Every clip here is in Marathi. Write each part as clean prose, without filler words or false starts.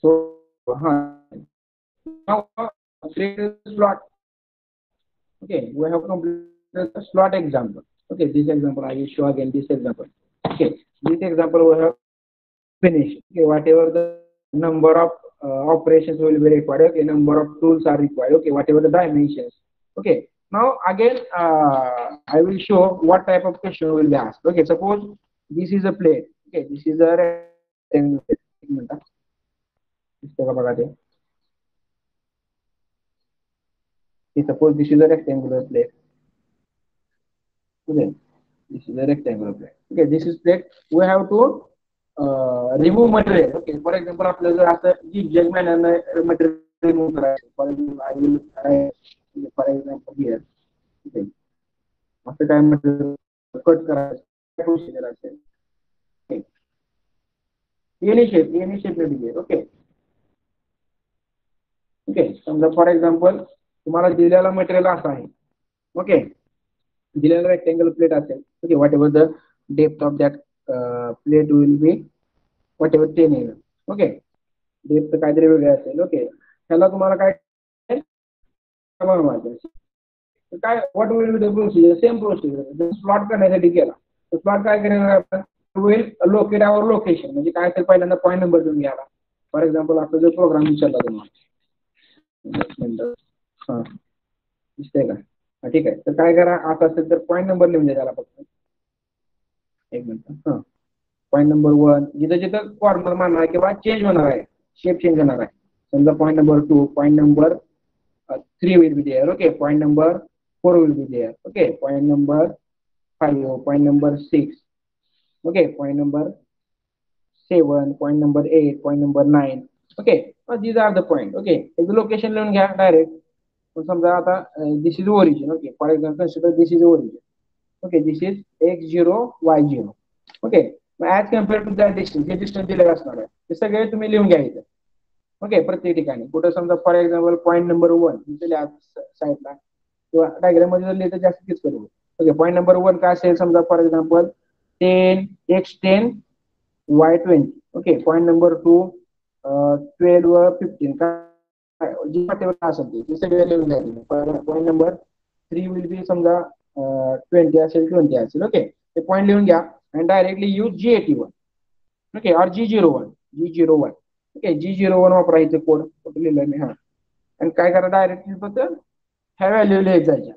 So now create a slot. Okay, we have completed the slot example. Okay, this example I will show again this example. Okay, this example we have finished. Okay, whatever the number of operations will be required. Okay, number of tools are required. Okay, whatever the dimensions. Okay, now again I will show what type of question will be asked. Okay, suppose this is a plate. Okay, this is a rectangle. एक मिनिट दिसतं का बघा ते. Suppose this is a rectangular plate. Okay, this is a rectangular plate. Okay, this is plate. We have to remove material. Okay, for example, आपल्याला जर असं zigzag manner material remove करायचं. For example, I will for example here. Okay, असं काय material cut करायचं. Procedure असेल. Okay, any shape मध्ये घे. Okay. Okay, समजा for example तुम्हाला दिलेला मटेरियल असं आहे. ओके, दिलेला रेक्टेंगल प्लेट असेल. Okay, whatever the depth of that plate will be what ever 10 mm. Okay, depth काहीतरी वेगळे असेल. ओके, त्याला तुम्हाला काय बनवायचं, काय what will be the procedure, same procedure. Plot करण्यासाठी केला तर प्लॉट काय करणार आपण, विल लोकेट आवर लोकेशन. म्हणजे काय असेल, पहिल्यांदा पॉईंट नंबर देऊन घ्यायला. फॉर एक्झाम्पल आपला जो प्रोग्राम विचारला तुम्हाला, हा दिसतंय का, ठीक आहे. तर काय करा, आता असेल तर पॉईंट नंबर लिहून द्या त्याला फक्त. एक मिनिट. हा, पॉईंट नंबर 1 जिथं जिथं कॉर्नर मारणार आहे किंवा चेंज होणार आहे, शेप चेंज होणार आहे. समजा point number 2, point number 3 will be there. Okay, point number 4 will be there. Okay, point number 5, point number 6. Okay, point number 7, point number 8, point number 9. Okay, these are the point. Okay, the location लिहून घ्या डायरेक्ट. समजा आता this is origin. Okay, for example consider this is origin. Okay, this is x0 y0. Okay, as compared to that distance, हे distance दिलेलं असणार आहे, ते सगळे तुम्ही लिहून घ्या इथे. ओके, प्रत्येक ठिकाणी कुठं समजा फॉर एक्झाम्पल पॉईंट नंबर 1 साईडला किंवा डायग्राम मध्ये जर लिहिलं जास्तीच करू. ओके, पॉईंट नंबर 1 काय असेल, समजा for example 10 x10 y20. Okay, point number 2 12 15 काय जे whatever असेल ते सगळे लिहून घ्यायचे. पॉईंट नंबर 3 विल बी समजा 20 असेल 20 असेल. ओके, ते पॉईंट लिहून घ्या आणि डायरेक्टली यूज G81. ओके, और G01. ओके, G01 वापरायचं कोड कुठे लिहिलं मी. हा, आणि काय करा, डायरेक्टली फक्त ह्या व्हॅल्यू लिहित जायच्या.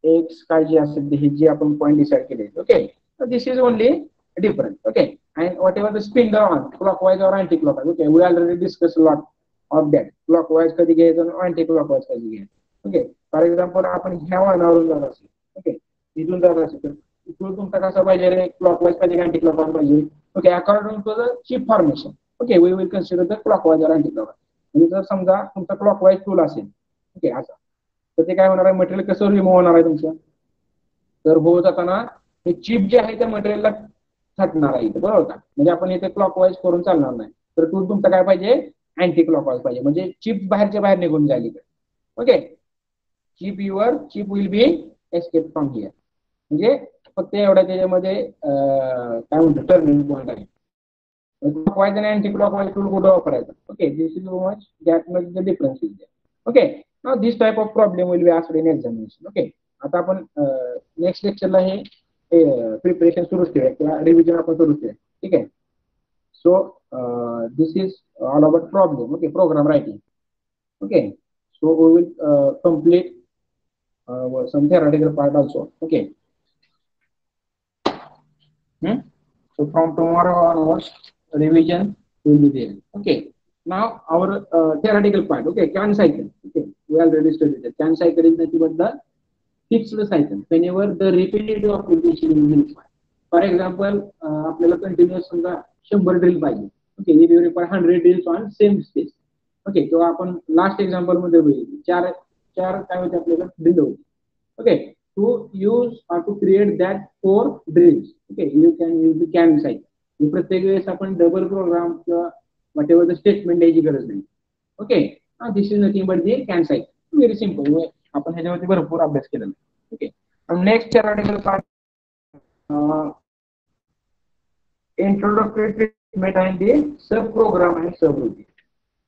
एक्स काय जे असेल ते जे आपण पॉईंट डिसाइड केले. ओके, तर this is only difference. Okay, and whatever the spin on clockwise और anti clockwise. Okay, we already discuss lot of that. Clockwise कधी घ्यायचं आणि अँटी क्लॉकवाइज कधी घ्यायचं. ओके, फॉर एक्झाम्पल आपण ह्या वाहनावरून जात असेल. ओके, इथून जात असेल तर इथून तुमचा कसा पाहिजे रे, क्लॉकवाइज पाहिजे अँटी क्लॉकवाइज पाहिजे. Okay, according to the chip formation. Okay, we will consider the clockwise और अँटी क्लॉकवाइज. म्हणजे जर समजा तुमचा क्लॉकवाइज टूल असेल, ओके असं, तर ते काय होणार आहे, मटेरियल कसं रिमूव्ह होणार आहे तुमचं. तर होत जाताना हे चिप जे आहे त्या मटेरियलला थटणार आहे, बरोबर का. म्हणजे आपण इथे क्लॉकवाइज करून चालणार नाही. तर टूल तुमचा काय पाहिजे, अँटी क्लॉकवाइज पाहिजे. म्हणजे चिप बाहेरच्या बाहेर निघून जाईल. Okay, chip will be escape from here. म्हणजे फक्त एवढ्या त्याच्यामध्ये काय म्हणतो टर्निंग पॉईंट आहे. क्लॉकवाइज आणि अँटी क्लॉकवाइज टूल कुठं वापरायचं. Okay, this is much that much the difference is there. Okay, now this type of problem will be asked in examination. Okay, आता आपण नेक्स्ट लेक्चरला हे प्रिपरेशन सुरू ठेवूया किंवा रिव्हिजन आपण सुरू ठेवूया. ठीक आहे. So this is all about problem. Okay, program writing. Okay, so we will complete some theoretical part also. Okay. So from tomorrow onwards, revision will be there. Okay. Now our theoretical part. Okay, Cann cycle. Okay, we already studied that. Cann cycle is nothing but the fixed cycle. Whenever the repetitive application is required. For example, आपल्याला continuous समजा 100 ड्रिल पाहिजे. Okay, we require 100 drills on same space. Okay, तो आपण लास्ट एक्झाम्पल मध्ये बघितलं. चार काय होते आपल्याला ड्रिल होते. Okay, to use or to create that 4 drills. Okay, you can use the Cann cycle. प्रत्येक वेळेस आपण डबल प्रोग्राम किंवा whatever the statement द्यायची गरज नाही. Okay, this is nothing but the Cann cycle. Very simple. आपण ह्याच्यावरती भरपूर अभ्यास केलेला. Okay, next theoretical part, introductory treatment and the sub program and subroutine.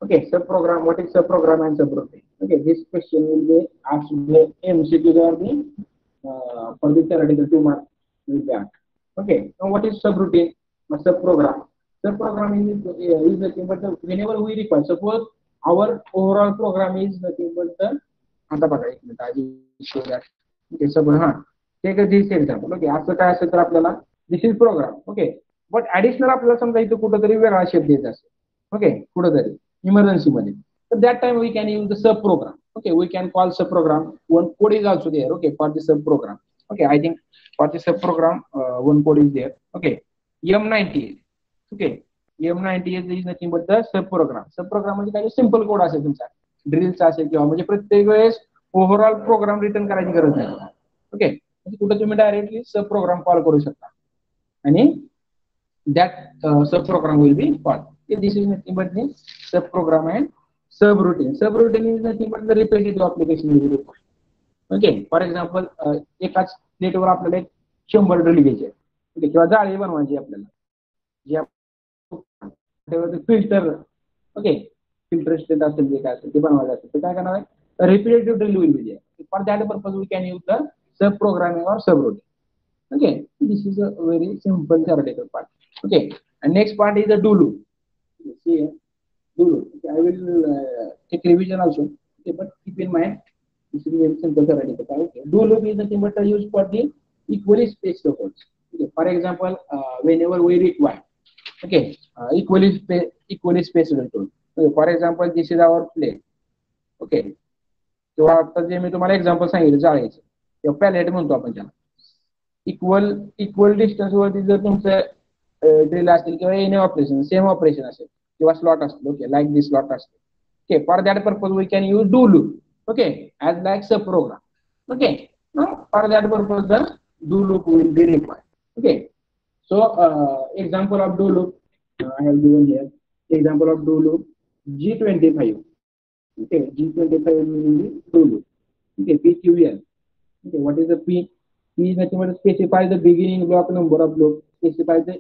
Okay, subprogram. What is subprogram and subroutine? Okay, this question will be asked the MCQ or the for the theoretical 2 mark will be asked. Okay, now what is subroutine? A subprogram. Subprogram is nothing but whenever we require. Suppose our overall program is nothing but the आता बघा एक मिनिट आधी show that. Okay, suppose take this example. Okay, असं काय असेल तर आपल्याला this is program. Okay, but additional आपल्याला समजा इथं कुठेतरी वेगळा शेप द्यायचा असेल. Okay, कुठेतरी emergency मध्ये. So that time we can use the sub program. Okay, we can call sub program. One code is also there. Okay, for the sub program. Okay, I think for the sub program one code is there. Okay, M98. Okay, M98 is nothing but the sub program. Sub program म्हणजे काय सिंपल कोड असेल तुमचा ड्रिलचा असेल किंवा म्हणजे प्रत्येक वेळेस ओव्हरऑल प्रोग्राम रिटर्न करायची गरज नाही. ओके, म्हणजे कुठे तुम्ही डायरेक्टली सब प्रोग्राम कॉल करू शकता आणि that sub program will be call. This is nothing but the subprogram and subroutine. Subroutine is nothing but the repetitive application will be required. Okay, for example, एकाच नेटवर आपल्याला 100 ड्रिल घ्यायचे ओके किंवा जाळी बनवायची आपल्याला जे फिल्टर ओके फिल्टर स्टेट असेल जे काय असेल ते बनवायचं असेल तर काय करणार आहे repetitive drill will be there. For that purpose we can use the sub programming और subroutine. Okay, this is a very simple theoretical part. Okay, and next part is the do loop. See, do loop. Okay, I will take revision also. Okay, but keep in mind this is very simple theoretical part. Okay, do loop is nothing but used for the equally spaced codes. Okay, for example, whenever we require, okay, equally spaced code. Okay, for example, this is our plate. Okay, so आता जे मी तुम्हाला एक्झाम्पल सांगितलं जाळीचं किंवा पॅलेट म्हणतो आपण त्याला. इक्वल डिस्टन्स वरती जर तुमचं ड्रिल असेल किंवा एनी ऑपरेशन सेम ऑपरेशन असेल किंवा स्लॉट असतो ओके लाईक दिस स्लॉट असतो. Okay, for that purpose we can use do loop okay as like sub program. Okay, for that purpose the do loop will be required. Okay, so example of do loop I have given here example of do loop G25. Okay, G25 meaning do loop. Okay, PQL. Okay, what is the P? P is nothing but specify the beginning block number of loop, specify the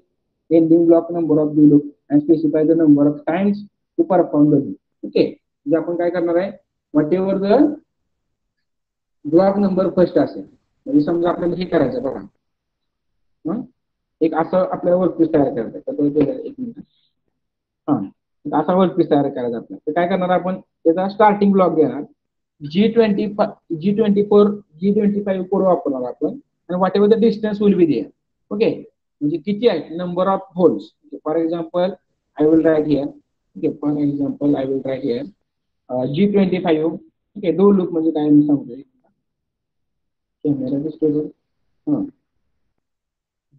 ending block number of the loop, and specify the number of times to perform the loop. Okay, जे आपण काय करणार आहे whatever the block number first असेल म्हणजे समजा आपल्याला हे करायचं बघा एक असं आपल्याला वर्कपीस तयार करायचं तर एक मिनिट असा वर्कपीस तयार करायचा आपल्याला तर काय करणार आपण त्याचा स्टार्टिंग ब्लॉक घेणार G24 G25 कोड वापरणार आपण आणि whatever the distance will be there. Okay, म्हणजे किती आहे number of holes. For example I will write here. Okay, for example I will write here G25. Okay, do loop म्हणजे काय मी सांगतोय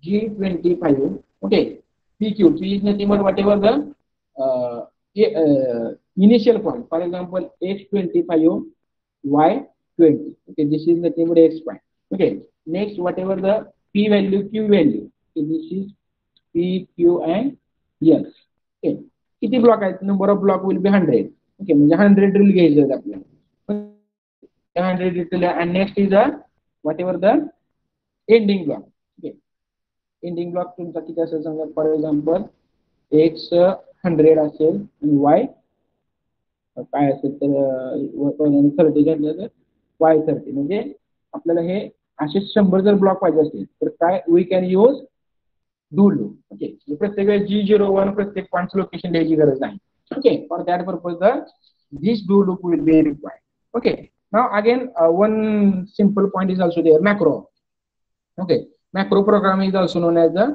G25. Okay, PQ P is nothing but whatever the initial point. For example, X25 Y20. Okay, this is nothing but X point. Okay, next whatever the P value Q value. Okay, this is P Q and S. Okay, किती ब्लॉक आहेत number of block will be 100. Okay, म्हणजे 100 ड्रिल घ्यायचं आपल्याला 100 drill and next is the whatever the ending block. Okay, ending block तुमचा किती असेल सांगा. फॉर एक्झाम्पल X 100 असेल आणि Y काय असेल तर 30 घेतलं तर Y30 म्हणजे आपल्याला हे असे 100 जर ब्लॉक पाहिजे असतील तर काय we can use do loop. Okay, प्रत्येक वेळेस G01 प्रत्येक पॉईंट लोकेशन द्यायची गरज नाही. Okay, for that purpose this do loop will be required. Okay, now again one simple point is also there macro. Okay, macro program is also known as the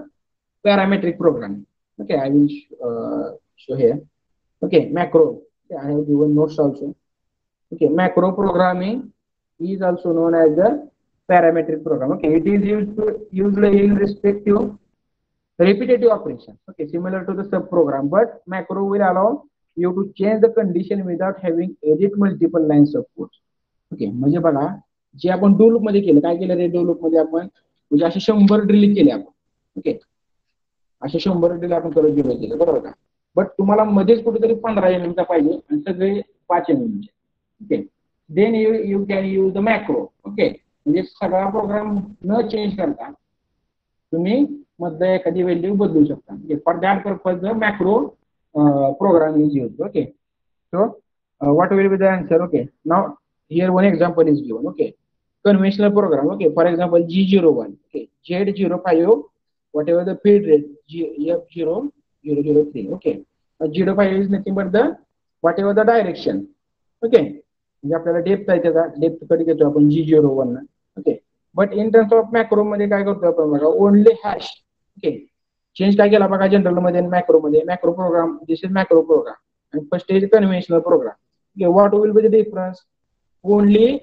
parametric programming. Okay, I will show here. Okay, macro. Okay, I have given notes also. Okay, macro programming is also known as the parametric program. Okay, it is used in respect to repetitive operations. Okay, similar to the sub program, but macro will allow you to change the condition without having edit multiple lines of code. Okay, म्हणजे बघा जे आपण डू लूप मध्ये केलं काय केलं रे डू लूप मध्ये आपण म्हणजे असे 100 ड्रिल केले आपण. ओके, असे 100 ड्रिल आपण करत गेलो बरोबर का. बट तुम्हाला मध्येच कुठेतरी 15 mm चा पाहिजे आणि सगळे 5 mm चे. Okay, then you can use the macro. Okay, म्हणजे सगळा प्रोग्राम न चेंज करता तुम्ही मध्ये एखादी व्हॅल्यू बदलू शकता. For that purpose the macro program is use. Okay, So what will be the answer? Okay. Now here one example is given. Okay. Conventional program. Okay. For example, G01. Okay. Z05. Whatever the feed rate F0003. Okay. 05 is nothing but the whatever the direction. Okay. म्हणजे आपल्याला डेप्थ आहे त्याचा डेप्थ कधी घेतो आपण G01 ना. Okay. But in terms of macro मध्ये काय करतो आपण बघा ओनली हॅश. ओके. चेंज काय केला बघा जनरल मध्ये आणि मॅक्रो मध्ये macro program this is macro program and first is conventional program. Okay, what will be the difference? Only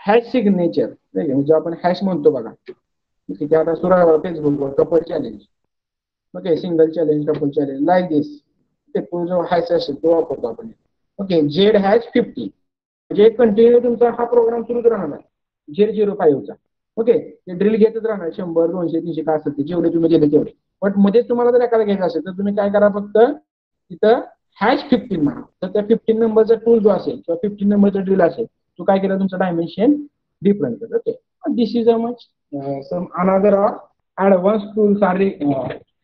hash signature. म्हणजे आपण हॅश म्हणतो बघा. ठीक आहे आता सुरू फेसबुकवर couple challenge. Okay single challenge couple challenge like this. ते तो जो हॅश असेल तो वापरतो आपण. ओके जेड हॅश 50 म्हणजे कंटिन्यू तुमचा हा प्रोग्राम सुरूच राहणार Z05चा. ओके ते ड्रिल घेतच राहणार 100 200 300 काय असेल ते जेवढे तुम्ही दिले तेवढे. बट मध्ये तुम्हाला जर एखादा घ्यायचा असेल तर तुम्ही काय करा फक्त तिथं हॅश 15 म्हणा तर त्या 15 नंबरचा टूल जो असेल किंवा 15 नंबरचा ड्रिल असेल तो काय केला तुमचा डायमेन्शन डिफरंट करतो. Okay this is a much some another advance tools are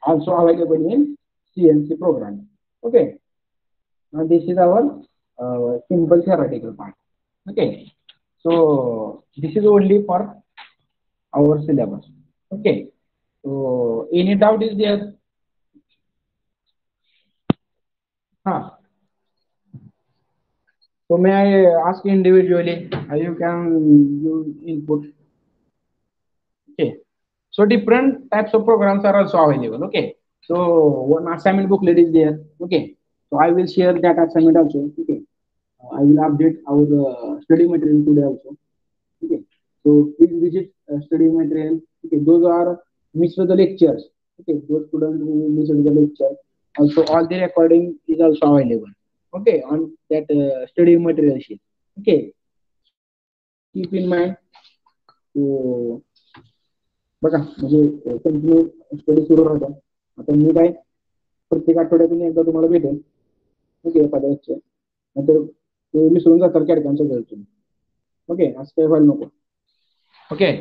also available in CNC programming. Okay, now this is our simple theoretical part. Okay, so this is only for our syllabus. Okay, so any doubt is there? Huh. So may I ask individually? You can give input. Okay. So different types of programs are also available. Okay. So one assignment booklet is there. Okay. So I will share that assignment also. Okay. I will update our study material today also. Okay. So please visit study material. Okay. Those are mixed with the lectures. Okay. Those students who miss the lecture. Also all the recording is also available. Okay. On that study material sheet. Okay. Keep in mind. So बघा म्हणजे कंटिन्यू स्टडी सुरू राहतो. आता मी काय प्रत्येक आठवड्यातून एकदा तुम्हाला भेटेल. ओके एखाद्या नंतर ते विसरून जातात कॅडकांच्या घरतून. ओके असं काही व्हायला नको. ओके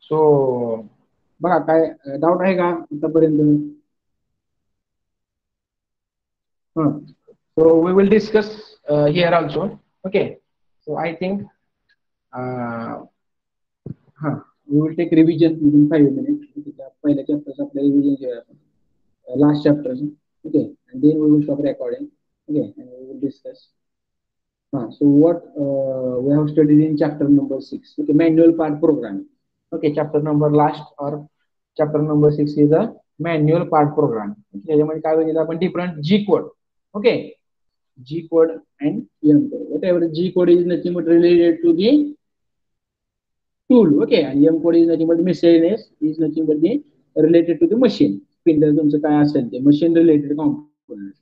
सो बघा काय डाऊट आहे का आतापर्यंत? हां so we will discuss here also. Okay so I think हां we will take revision within 5 minutes. पहिल्या चॅप्टरचं आपल्या रिव्हिजन घेऊया आपण. Last chapter. Okay, and then we will stop recording. Okay, and we will discuss. So what we have studied in chapter number 6. Okay, manual part programming. Okay, chapter number last or chapter number 6 is a manual part programming. Okay, त्याच्यामध्ये काय बघितलं आपण different G code. Okay, G code and M code. Whatever G code is nothing but related to the tool. Okay, and M code is nothing but miscellaneous, is nothing but the related to the machine. Spindle तुमचं काय असेल ते मशीन रिलेटेड कॉम्पोनंट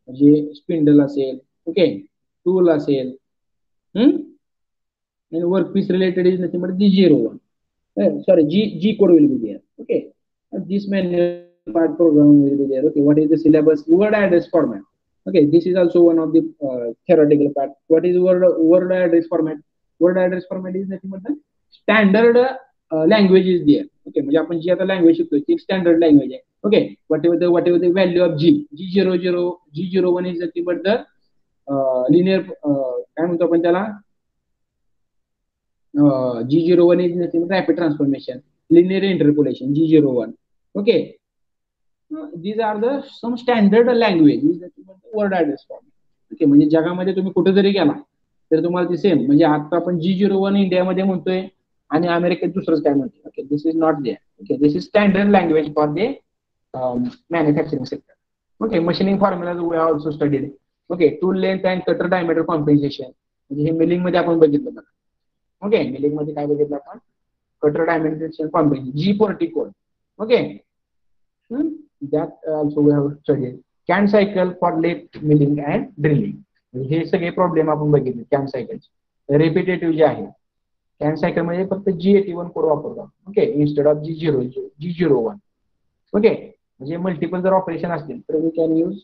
म्हणजे स्पिंडल असेल. ओके टूल असेल आणि work piece related is nothing but G01. Sorry, G code will be there. Okay, this manual part program will be there. Okay, what is the syllabus? Word address format. Okay, this is also one of the theoretical part. What is word address format? Word address format is nothing but the standard language is there. Okay, म्हणजे आपण जी आता लँग्वेज शिकतोय ती स्टँडर्ड लँग्वेज आहे. Okay, whatever the value of G01 is nothing but the linear काय म्हणतो आपण त्याला G01 is nothing but rapid transformation, linear interpolation G01. Okay, these are the some standard language is nothing but the word address format. Okay, म्हणजे जगामध्ये तुम्ही कुठे जरी गेला तर तुम्हाला ती सेम म्हणजे आता आपण G01 इंडियामध्ये म्हणतोय आणि अमेरिकेत दुसरंच काय म्हणतो. Okay this is not there. Okay this is standard language for the manufacturing sector. Okay, machining formulas we have also studied. Okay, tool length and cutter diameter compensation म्हणजे हे मिलिंग मध्ये आपण बघितलं बघा. ओके मिलिंग मध्ये काय बघितलं आपण cutter dimension compensation G40 code. Okay that also we have studied. CAN cycle for lathe milling and drilling हे सगळे प्रॉब्लेम आपण बघितले. CAN सायकल रिपिटेटिव्ह जे आहे CAN सायकल मध्ये फक्त G81 कोड वापरतो. Okay instead of G01. Okay म्हणजे मल्टिपल जर ऑपरेशन असतील तर वी कॅन यूज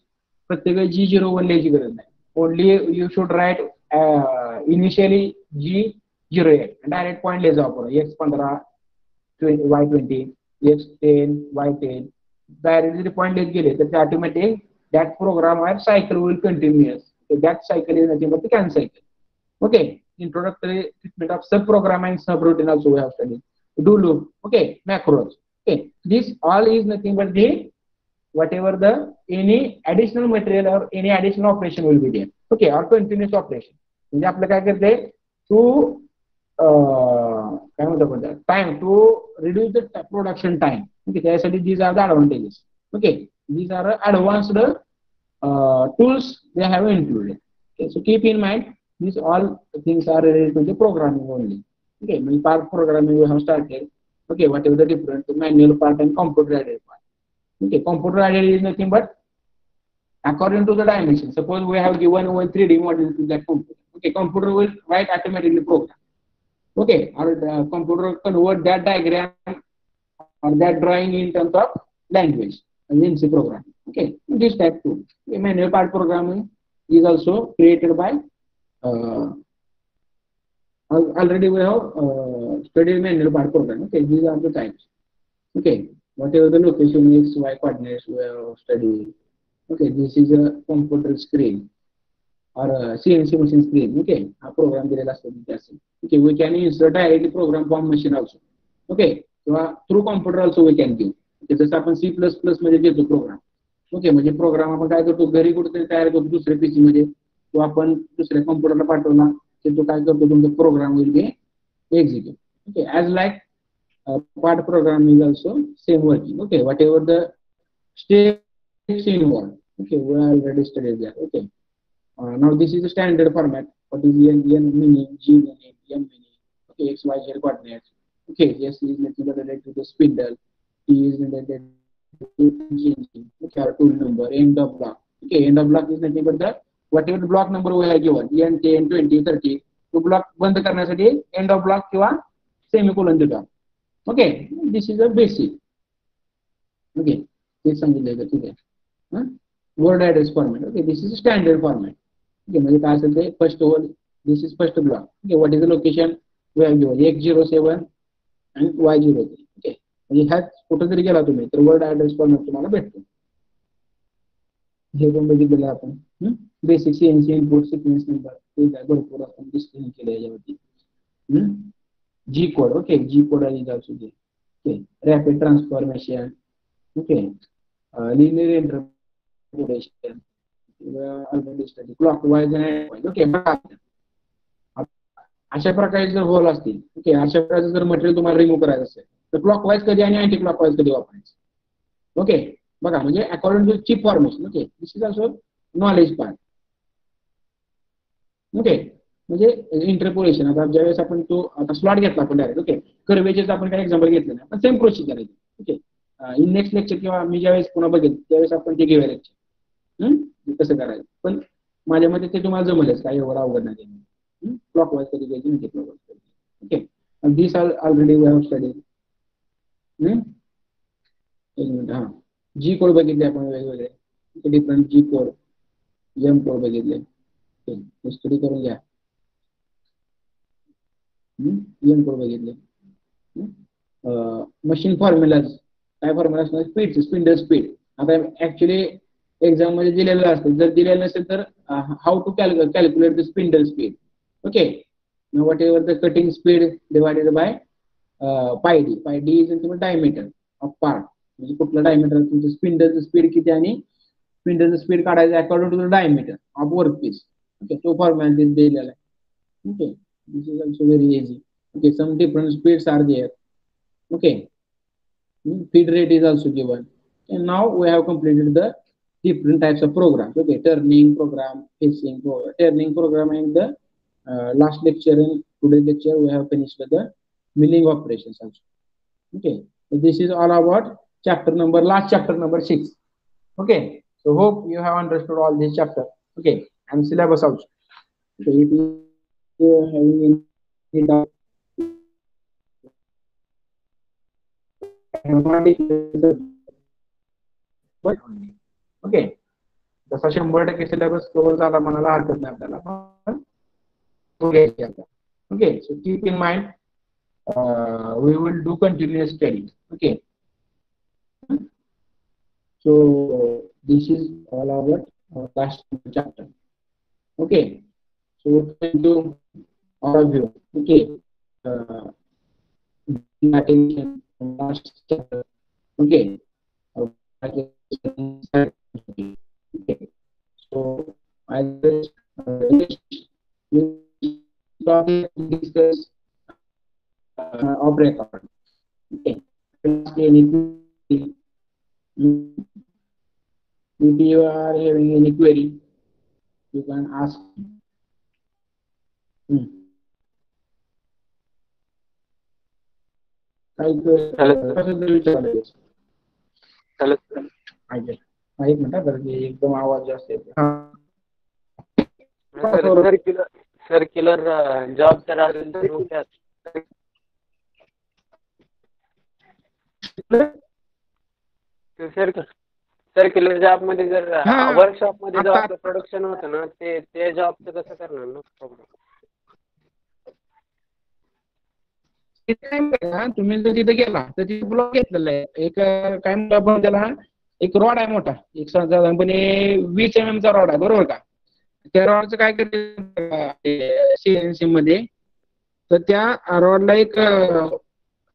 प्रत्येक G01 लिहायची गरज नाही. Only you should write initially G08 direct point लिहायचा आपण X15 Y20 X10 Y10 direct जरी पॉईंट लिहित गेले तर automatic that program are cycle will continuous. Okay, that cycle is nothing but the CAN cycle. Okay, introductory treatment of subprogram and subroutine also we have studied. Do loop, okay, macros. Okay, this all is nothing but the whatever the any additional material or any additional operation will be there. Okay, or continuous operation. म्हणजे आपलं काय करते टू काय म्हणतो आपण time to reduce the production time. Okay, त्यासाठी these are the advantages. Okay, these are advanced tools they have included. Okay, so keep in mind these all things are related to the programming only. Okay, mean part programming we have started. Okay, whatever the difference, the manual part and computer aided part. Okay, computer aided is nothing but according to the dimension. Suppose we have given one 3D model to that computer. Okay, computer will write automatically program. Okay, or the computer convert that diagram or that drawing in terms of language and in C program. Okay, this type too. Okay, manual part programming is also created by already we have studied manual part program. Okay, these are the types. Okay, whatever the location is, y coordinates we have studied. Okay, this is a computer screen or a CNC machine screen. Okay, a program दिलेला असतो त्यासाठी. Okay, we can insert directly program from machine also. Okay, किंवा through computer also we can give. जसं आपण C++ मध्ये देतो प्रोग्राम. ओके, म्हणजे प्रोग्राम आपण काय करतो घरी कुठेतरी तयार करतो दुसऱ्या पीसी मध्ये किंवा आपण दुसऱ्या कॉम्प्युटरला पाठवला की तो काय करतो तुमचा program will be execute. Okay, as like part program is also same working. Okay, whatever the steps involved. Okay, we already studied that. Okay, now this is the standard format. What is N mini, G mini, M mini. Okay, X, Y, Z coordinates. Okay, S is nothing but related to the spindle. T is related to engine. Okay, our tool number. End of block. Okay, end of block is nothing but the whatever the block number we have given. N 10, 20, 30. तो block बंद करण्यासाठी end of block किंवा semicolon देतो. Okay, this is a basic. Okay, this is something word address format. Okay, this is a standard format. Okay, म्हणजे काय असेल ते first word, this is first block. Okay, what is the location we have given X07 and Y03. Okay, म्हणजे ह्यात कुठे जरी गेला तुम्ही तर वर्ड ऍड्रेस फॉर्मॅट तुम्हाला भेटतो. हे पण बघितलेलं आपण basic CNC input sequence number ते भरपूर आपण डिस्कशन केलं याच्यावरती. G code, okay, G code is also there. Okay, rapid transformation, okay, linear interpolation, already study, clockwise and anti-clockwise. Okay, अशा प्रकारचे जर होल असतील, ओके, अशा प्रकारचं जर मटेरियल तुम्हाला रिमूव्ह करायचं असेल तर क्लॉकवाईज कधी आणि अँटी क्लॉकवाईज कधी वापरायचं. ओके, बघा म्हणजे according to chip formation. Okay, this is also knowledge part. Okay, म्हणजे इंटरपोलेशन. आता ज्यावेळेस आपण तो आता स्लॉट घेतला आपण डायरेक्ट. ओके, कर्वेचेच आपण काही एक्झाम्पल घेतलं नाही, पण सेम प्रोसिजर आहे. ओके, इन नेक्स्ट लेक्चर किंवा मी ज्यावेळेस पुन्हा बघेन त्यावेळेस आपण ते घेऊया लेक्चर कसं करायचं. पण माझ्या मते ते तुम्हाला जमलंच, काही एवढं अवघड नाही. क्लॉकवाईज कधी घ्यायची म्हणजे क्लॉकवाईज कधी. Okay, this already we have studied. एक मिनिट, हा जी कोड बघितले आपण वेगवेगळे different G code, M code बघितले. स्टडी करून घ्या. एम कोड बघितले. मशीन फॉर्म्युलाज काय फॉर्म्युला असणार, स्पीड, स्पिंडल स्पीड. आता ऍक्च्युली एक्झाम मध्ये दिलेलं असतं, जर दिलेलं नसेल तर how to calculate the spindle speed. Okay, whatever the cutting speed divided by pi D. Pi D is in diameter of part. म्हणजे कुठलं डायमीटर तुमचं स्पिंडलचं स्पीड किती आणि स्पिंडलचं स्पीड काढायचं according to the diameter of work piece. Okay, तो फॉर्म्युला दिलेला आहे. Okay, this is also very easy. Okay, some different speeds are there. Okay, feed rate is also given. And now we have completed the different types of programs. Okay, turning program, pacing program, turning program, and the last lecture in today's lecture we have finished with the milling operations also. Okay, so this is all about last chapter number 6. Okay, so hope you have understood all this chapter. Okay, and syllabus also. Okay, if you are having any doubt, okay, जसा 100% सिलेबस कव्हर झाला म्हणायला हरकत नाही आपल्याला. Okay, so keep in mind we will do continuous study. Okay, so this is all about last chapter. Okay, so thank you all of you. Okay, attention last chapter. Okay, okay. So I just discuss off record. Okay, if you are having any query, you can ask. काही विचारायचं एक मिनिट तर एकदम आवाज जास्त येतो. सर्क्युलर जॉब तर असेल तर मग त्यात सर्क्युलर जॉब मध्ये जर वर्कशॉप मध्ये जर आपलं प्रोडक्शन होतं ना ते जॉबचं कसं करणार ना प्रॉब्लेम. तुम्ही जर तिथे गेला तर तिथे ब्लॉक घेतलेला आहे एक काय म्हणतो आपण त्याला एक रॉड आहे मोठा एक साधारणपणे 20 mm चा रॉड आहे बरोबर का. त्या रॉडचं काय करते सीएनसी मध्ये तर त्या रॉडला एक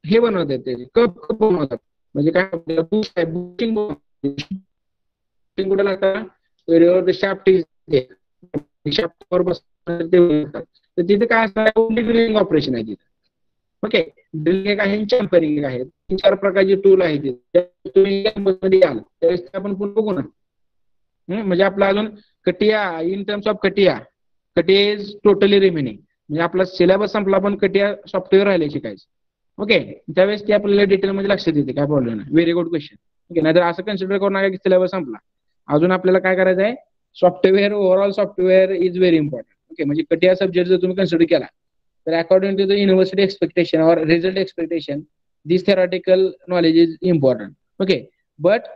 हे बनवतात ते कप बनवतात म्हणजे काय बुस्टिंग कुठे लागतात शाफ्टवर बसतात तर तिथे काय असणार ऑपरेशन आहे तिथे. ओके, ड्रिलिंग एक आहे चॅम्परिंग एक आहे 3-4 प्रकारचे टूल आहेत तुम्ही मध्ये याल त्यावेळेस आपण पुन्हा बघू ना. म्हणजे आपला अजून कटिया इन टर्म्स ऑफ कटिया इज टोटली रिमेनिंग म्हणजे आपला सिलेबस संपला पण कटिया सॉफ्टवेअर राहिले शिकायचं. ओके, त्यावेळेस ते आपल्याला डिटेलमध्ये लक्षात येते काय प्रॉब्लेम नाही. Very good question. ओके, नाहीतर असं कन्सिडर करू नका की सिलेबस संपला. अजून आपल्याला काय करायचं आहे software overall software is very important. Okay, म्हणजे कटिया सब्जेक्ट जर तुम्ही कन्सिडर केला तर according to the university expectation or result expectation this theoretical knowledge is important. Okay, but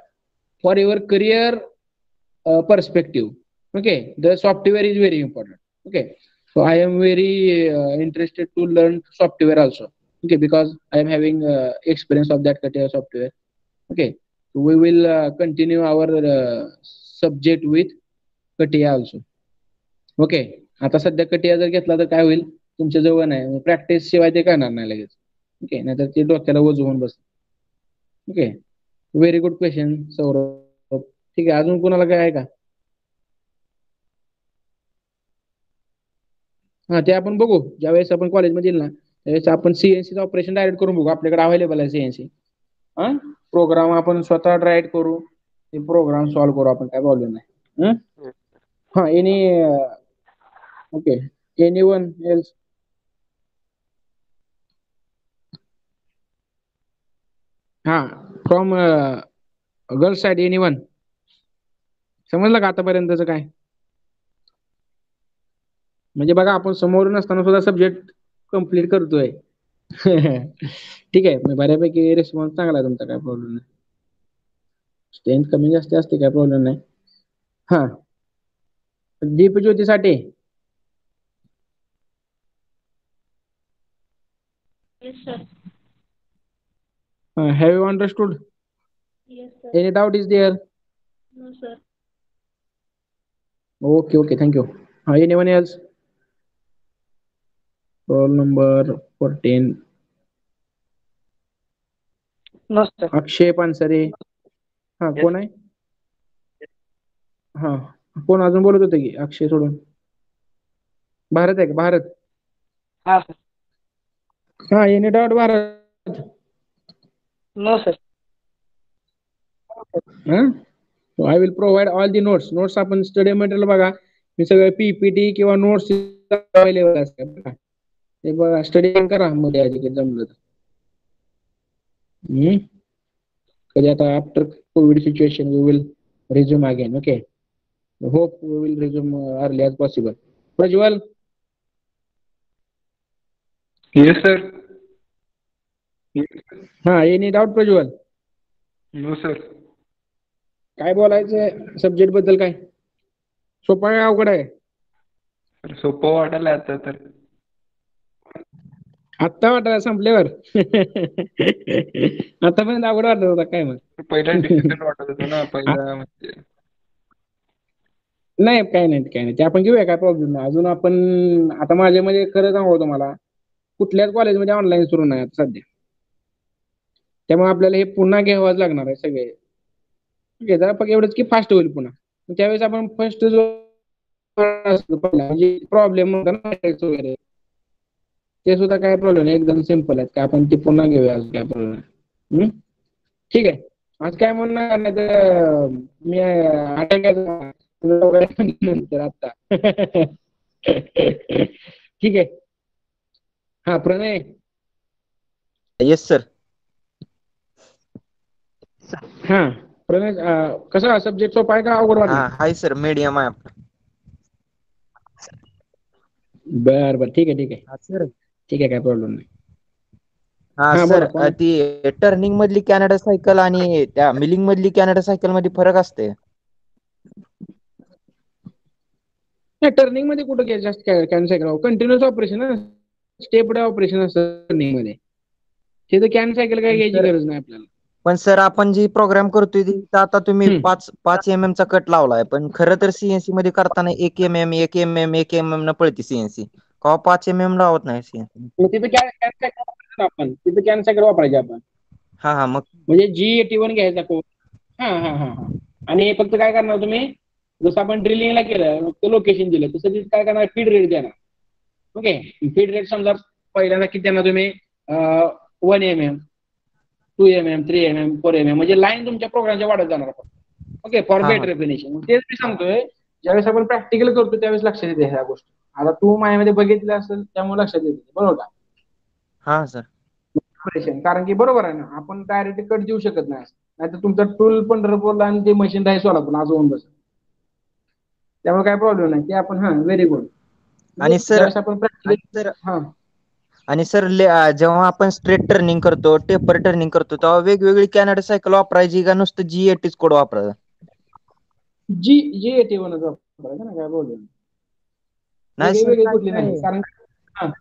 for your career perspective, okay, the software is very important. Okay, so I am very interested to learn software also. Okay, because I am having experience of that CATIA software. Okay, so we will continue our subject with CATIA also. Okay, आता सध्या CATIA जर घेतला तर काय होईल तुमच्या जवळ नाही प्रॅक्टिस शिवाय ते करणार नाही लगेच. ओके, नाहीतर ते डोक्याला ओझ होऊन बसत. Okay, very good question Saurabh. ठीक आहे, अजून कोणाला काय आहे का? हा, ते आपण बघू ज्यावेळेस आपण कॉलेजमध्ये येईल ना त्यावेळेस आपण सीएनसीचं ऑपरेशन डायरेक्ट करून बघू. आपल्याकडे अवेलेबल आहे सीएनसी. हा, प्रोग्राम आपण स्वतः डायरेक्ट करू ते प्रोग्राम सॉल्व्ह करू आपण काय प्रॉब्लेम नाही. हा, any okay, anyone else. हा, from girls side anyone. समजलं का आतापर्यंतचं काय? म्हणजे बघा आपण समोरून असताना सुद्धा सब्जेक्ट कम्प्लीट करतोय. ठीक आहे, बऱ्यापैकी रिस्पॉन्स चांगला आहे तुमचा काय प्रॉब्लेम नाही. स्ट्रेंथ कमी जास्त असते काय प्रॉब्लेम नाही. हा, दीपज्योतीसाठी Yes, sir. have you understood? Yes, sir. Any doubt is there? No, sir. Okay, thank you. Anyone else? Roll number 14. No, sir. अक्षय पानसरे. हा, कोण आहे? हा, कोण अजून बोलत होते की अक्षय सोडून? भारत आहे का? भारत. हा सर. हा, any doubt Bharat? No sir. I will provide all the notes. Notes आपण स्टडी मटेरियल बघा मी सगळं पीपीटी किंवा नोट्स अवेलेबल असतात ते बघा स्टडी करा मध्ये आधी जमलं तर. कधी आता after COVID situation we will resume again. Okay, hope we will resume early as possible. Prajwal. Yes sir. हा, any doubt Prajwal? No sir. काय बोलायचं सब्जेक्ट बद्दल? काय सोपा आहे अवघड आहे? सोपं वाटायला आता तर. आत्ता वाटायला संपल्यावर? आतापर्यंत अवघड वाटत होता काय मग? पहिला डिफिकल्ट वाटत होतं ना पहिला म्हणजे. नाही काही नाही ते आपण घेऊया, काय प्रॉब्लेम नाही. अजून आपण आता माझ्यामध्ये खरं सांगू तुम्हाला, कुठल्याच कॉलेजमध्ये ऑनलाईन सुरू नाही आता सध्या. त्यामुळे आपल्याला हे पुन्हा घ्यावंच लागणार आहे सगळे. ठीक आहे, जरा फक्त एवढंच की फास्ट होईल पुन्हा. त्यावेळेस आपण फर्स्ट जो म्हणजे प्रॉब्लेम होता ना tax वगैरे, ते सुद्धा काय प्रॉब्लेम नाही, एकदम सिम्पल आहेत. का आपण ते पुन्हा घेऊया, आज काय प्रॉब्लेम नाही. ठीक आहे. आज काय म्हणणं नाही तर मी नंतर आता. ठीक आहे. हा प्रणय. Yes sir. हा प्रणय, कसा सब्जेक्ट सोपा आहे का अवघड हा वाटला? हाय सर, मीडियम आहे आपला. बर ठीक आहे हा सर. ठीक आहे, काय प्रॉब्लेम नाही. हा हा सर, बोला कोण? ती टर्निंग मधली कॅनडा सायकल आणि त्या मिलिंग मधली कॅनडा सायकल मध्ये फरक असते. नाही, टर्निंग मध्ये कुठं जास्त कॅन्सल करावं, कंटिन्युअस ऑपरेशन, स्टेप ऑपरेशन असतं टर्निंग मध्ये. तिथं कॅन सायकल काय घ्यायची गरज नाही आपल्याला. पण सर आपण जी प्रोग्राम करतोय ती आता तुम्ही हम्म. 5 चा कट लावलाय, पण खरं तर सीएनसी मध्ये करताना 1 mm न पळते सीएनसी. का 5 mm लावत नाही सीएनसी? मग तिथं कॅन सायकल वापरायचं आपण, तिथं कॅन सायकल वापरायची आपण. हा मग म्हणजे G81 घ्यायचा कोड. हा. आणि फक्त काय करणार तुम्ही, जसं आपण ड्रिलिंगला केलं लोकेशन दिलं तसं तिथं काय करणार, फीड रेट देणार. ओके, फीड रेट समजा पहिल्यांदा किती देणार तुम्ही, 1 mm, 2 mm, 3 mm, 4 mm, म्हणजे लाईन तुमच्या प्रोग्रामच्या वाढत जाणार. ओके, फॉर हा. Better finishing. तेच मी सांगतोय, ज्यावेळेस आपण प्रॅक्टिकल करतो त्यावेळेस लक्षात येते ह्या गोष्टी. आता तू माझ्यामध्ये बघितलं असेल त्यामुळे लक्षात येते, बरोबर का? हा सर. कारण की बरोबर आहे ना, आपण डायरेक्ट कट देऊ शकत नाही. नाहीतर तुमचा टूल पंढरपूरला आणि ते मशीन राहील सोलापूरला, आज होऊन बस. त्यामुळे काय प्रॉब्लेम नाही ते आपण, हा व्हेरी गुड. आणि सर ज्यावेळेस आपण प्रॅक्टिकल, हा आणि सर जेव्हा आपण स्ट्रेट टर्निंग करतो, टेपर टर्निंग करतो, तेव्हा वेगवेगळी कॅनडा सायकल वापरायची का नुसतं G80 कोड वापरायचा? G81 वापरायचं ना, काय प्रॉब्लेम नाही सर, वेगळी काय कुठली नाही, काय कारण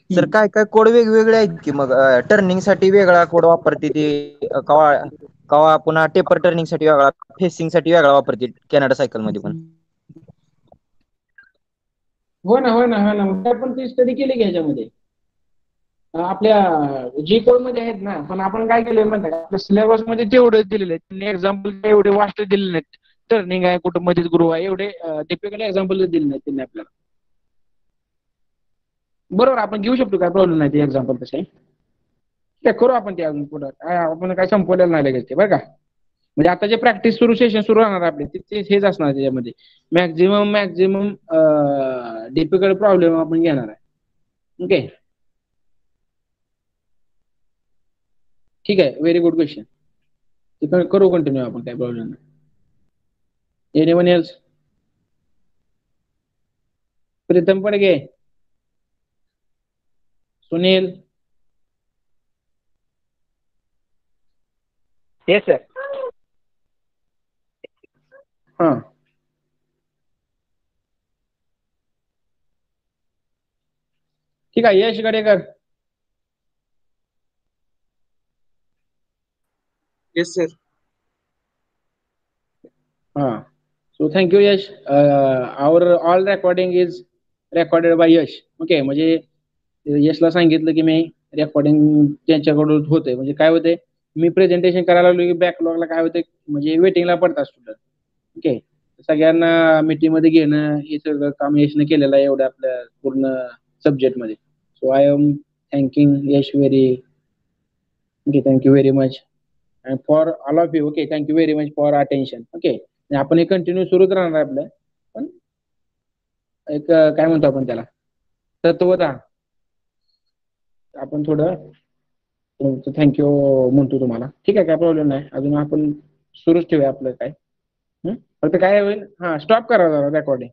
सर काय कोड वेगवेगळे आहेत की, मग टर्निंग साठी वेगळा कोड वापरते ती कवा कवा, पुन्हा टेपर टर्निंग साठी वेगळा, फेसिंग साठी वेगळा वापरते कॅनडा सायकल मध्ये पण. हो ना मग आपण ती स्टडी केली की ह्याच्यामध्ये. आपल्या जी कोड मध्ये आहेत ना, पण आपण काय केलंय म्हणतात आपल्या सिलेबस मध्ये तेवढे दिलेले आहेत. एक्झाम्पल एवढे वास्ट दिलेले नाहीत. टर्निंग आहे, कुठं मध्येच ग्रुप आहे, एवढे टिपिकल एक्झाम्पल दिले नाहीत त्यांनी आपल्याला. बरोबर, आपण घेऊ शकतो, काय प्रॉब्लेम नाही ते एक्झाम्पल तसे. ते करू आपण ते अजून पुढं, आपण काय संपवलेलं नाही लगेच ते, बरं का? म्हणजे आता जे प्रॅक्टिस सेशन सुरू राहणार आपले ते हेच असणार त्याच्यामध्ये. मॅक्झिमम डिफिकल्ट प्रॉब्लेम आपण घेणार आहे. ओके, ठीक आहे, व्हेरी गुड क्वेश्चन. ते करू कंटिन्यू आपण, काय प्रॉब्लेम नाही. Anyone else? Pritam Padge, Sunil? Yes sir. हा ठीक आहे, Yash Gadekar? Yes sir. So thank you Yash. Our all recording is recorded by Yash. Okay, म्हणजे यशला सांगितलं की मी रेकॉर्डिंग त्यांच्याकडून होते. म्हणजे काय होते, मी प्रेझेंटेशन करायला लागलो की बॅकलॉगला काय होते, म्हणजे वेटिंगला पडतात स्टुडंट. ओके, सगळ्यांना मीटिंग मध्ये घेणं हे सगळं काम यशने केलेलं आहे एवढ्या आपल्या पूर्ण सब्जेक्ट मध्ये. So I am thanking Yash very, okay, thank you very much. And for all of you, okay, thank you very much for attention. Okay, आपण हे कंटिन्यू सुरूच राहणार आहे आपलं, पण एक काय म्हणतो आपण त्याला, तत्वता आपण थोडं थँक्यू म्हणतो तुम्हाला. ठीक आहे, काय प्रॉब्लेम नाही. अजून आपण सुरूच ठेवूया आपलं काय. फक्त काय होईल, हा स्टॉप करा जरा रेकॉर्डिंग.